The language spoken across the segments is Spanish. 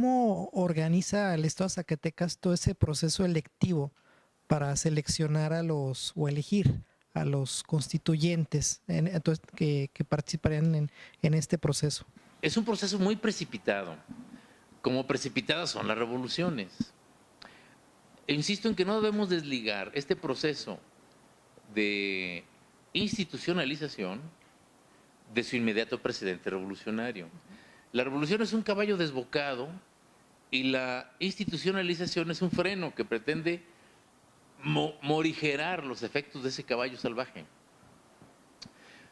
¿cómo organiza el Estado de Zacatecas todo ese proceso electivo para seleccionar a los o elegir a los constituyentes entonces, que participarían en este proceso? Es un proceso muy precipitado, como precipitadas son las revoluciones. E insisto en que no debemos desligar este proceso de institucionalización de su inmediato precedente revolucionario. La revolución es un caballo desbocado y la institucionalización es un freno que pretende morigerar los efectos de ese caballo salvaje.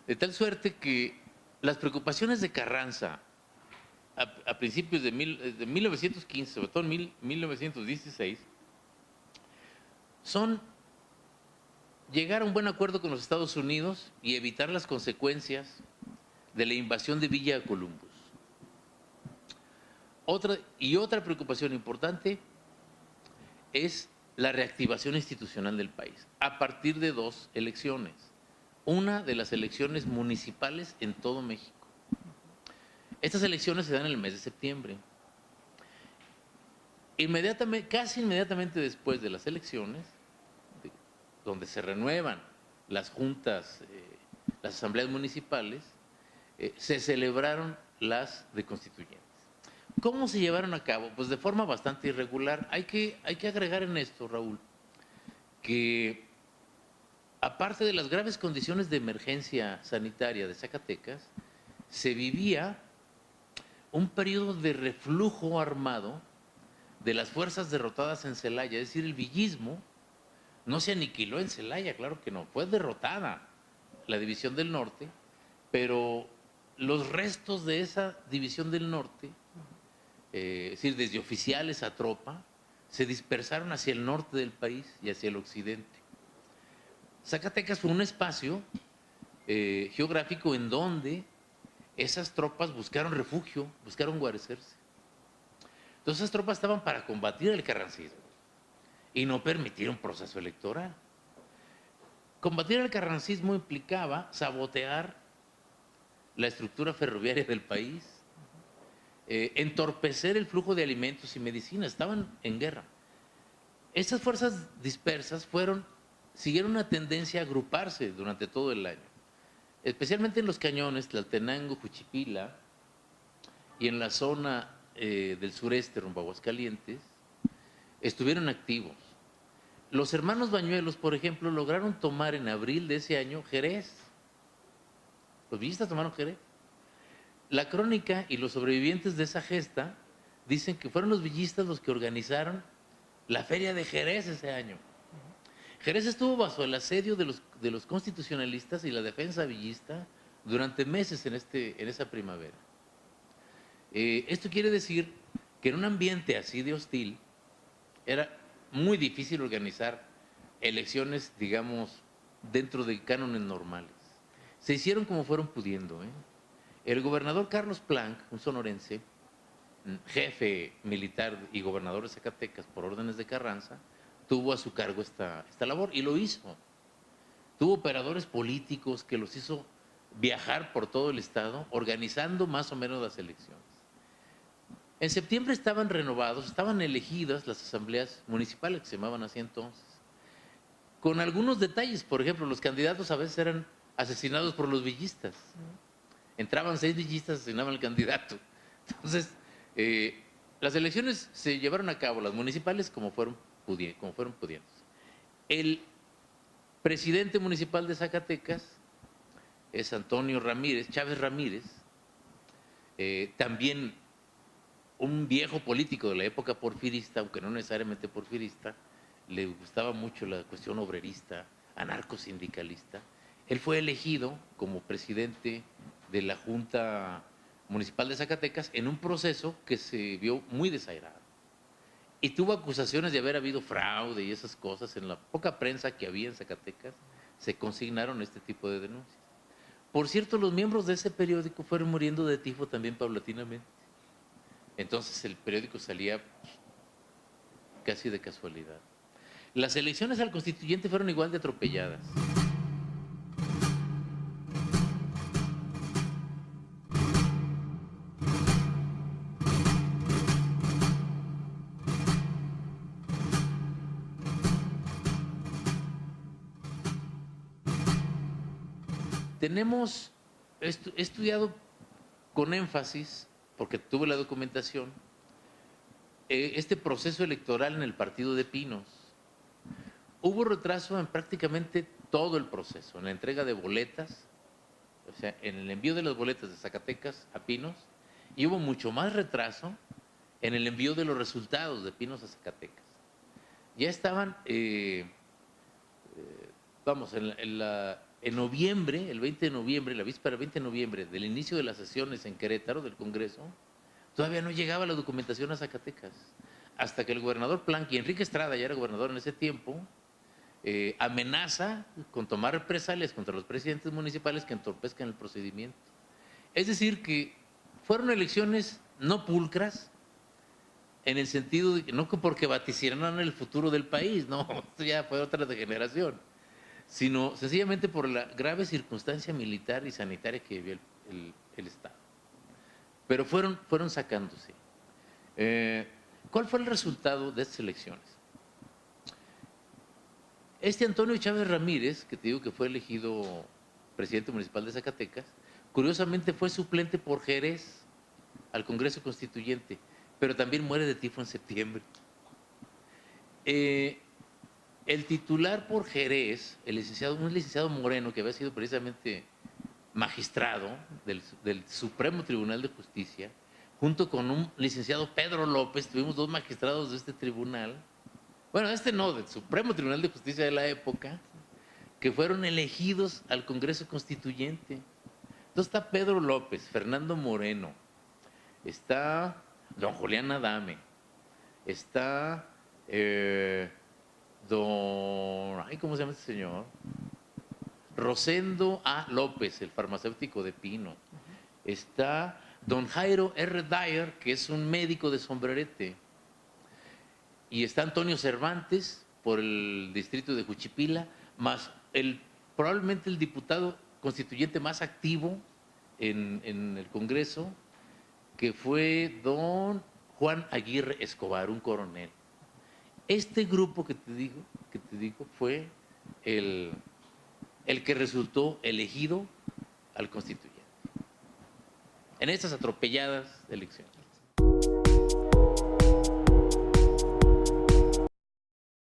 De tal suerte que las preocupaciones de Carranza a principios de 1915, sobre todo en 1916, son llegar a un buen acuerdo con los Estados Unidos y evitar las consecuencias de la invasión de Villa Columbus. Otra preocupación importante es la reactivación institucional del país, a partir de dos elecciones. Una de las elecciones municipales en todo México. Estas elecciones se dan en el mes de septiembre. Casi inmediatamente después de las elecciones, donde se renuevan las juntas, las asambleas municipales, se celebraron las de constituyentes. ¿Cómo se llevaron a cabo? Pues de forma bastante irregular. Hay que agregar en esto, Raúl, que aparte de las graves condiciones de emergencia sanitaria de Zacatecas, se vivía un periodo de reflujo armado de las fuerzas derrotadas en Celaya. Es decir, el villismo no se aniquiló en Celaya, claro que no, fue derrotada la División del Norte, pero los restos de esa División del Norte, es decir, desde oficiales a tropa, se dispersaron hacia el norte del país y hacia el occidente. Zacatecas fue un espacio geográfico en donde esas tropas buscaron refugio, buscaron guarecerse. Entonces esas tropas estaban para combatir el carrancismo y no permitir un proceso electoral. Combatir el carrancismo implicaba sabotear la estructura ferroviaria del país, entorpecer el flujo de alimentos y medicinas. Estaban en guerra. Estas fuerzas dispersas siguieron una tendencia a agruparse durante todo el año, especialmente en los cañones Tlaltenango, Juchipila y en la zona del sureste, rumbo a Aguascalientes, estuvieron activos. Los hermanos Bañuelos, por ejemplo, lograron tomar en abril de ese año Jerez. Los villistas tomaron Jerez. La crónica y los sobrevivientes de esa gesta dicen que fueron los villistas los que organizaron la feria de Jerez ese año. Jerez estuvo bajo el asedio de los constitucionalistas y la defensa villista durante meses en esa primavera. Esto quiere decir que en un ambiente así de hostil era muy difícil organizar elecciones, digamos, dentro de cánones normales. Se hicieron como fueron pudiendo. El gobernador Carlos Planck, un sonorense, jefe militar y gobernador de Zacatecas por órdenes de Carranza, tuvo a su cargo esta labor y lo hizo. Tuvo operadores políticos que los hizo viajar por todo el estado, organizando más o menos las elecciones. En septiembre estaban renovados, estaban elegidas las asambleas municipales, que se llamaban así entonces, con algunos detalles. Por ejemplo, los candidatos a veces eran asesinados por los villistas. Entraban 6 villistas, asesinaban al candidato. Entonces, las elecciones se llevaron a cabo, las municipales, como fueron pudiendo. El presidente municipal de Zacatecas es Antonio Chávez Ramírez, también un viejo político de la época porfirista, aunque no necesariamente porfirista, le gustaba mucho la cuestión obrerista, anarcosindicalista. Él fue elegido como presidente de la Junta Municipal de Zacatecas en un proceso que se vio muy desairado. Y tuvo acusaciones de haber habido fraude y esas cosas. En la poca prensa que había en Zacatecas se consignaron este tipo de denuncias. Por cierto, los miembros de ese periódico fueron muriendo de tifo también paulatinamente. Entonces el periódico salía casi de casualidad. Las elecciones al constituyente fueron igual de atropelladas. He estudiado con énfasis, porque tuve la documentación, este proceso electoral en el partido de Pinos. Hubo retraso en prácticamente todo el proceso, en la entrega de boletas, o sea, en el envío de las boletas de Zacatecas a Pinos, y hubo mucho más retraso en el envío de los resultados de Pinos a Zacatecas. Ya estaban, en noviembre, el 20 de noviembre, la víspera del 20 de noviembre, del inicio de las sesiones en Querétaro del Congreso, todavía no llegaba la documentación a Zacatecas, hasta que el gobernador Planqui, Enrique Estrada ya era gobernador en ese tiempo, amenaza con tomar represalias contra los presidentes municipales que entorpezcan el procedimiento. Es decir, que fueron elecciones no pulcras, en el sentido de que no porque vaticinaran el futuro del país, no, esto ya fue otra degeneración, sino sencillamente por la grave circunstancia militar y sanitaria que vivió el Estado. Pero fueron sacándose. ¿Cuál fue el resultado de estas elecciones? Este Antonio Chávez Ramírez, que te digo que fue elegido presidente municipal de Zacatecas, curiosamente fue suplente por Jerez al Congreso Constituyente, pero también muere de tifo en septiembre. El titular por Jerez, un licenciado Moreno, que había sido precisamente magistrado del Supremo Tribunal de Justicia, junto con un licenciado Pedro López, tuvimos dos magistrados de este tribunal, bueno, del Supremo Tribunal de Justicia de la época, que fueron elegidos al Congreso Constituyente. Entonces está Pedro López, Fernando Moreno, está don Julián Adame, está ¿cómo se llama este señor? Rosendo A. López, el farmacéutico de Pino. Está don Jairo R. Dyer, que es un médico de sombrerete. Y está Antonio Cervantes, por el distrito de Juchipila, más probablemente el diputado constituyente más activo en el Congreso, que fue don Juan Aguirre Escobar, un coronel. Este grupo que te digo fue el que resultó elegido al constituyente en estas atropelladas elecciones.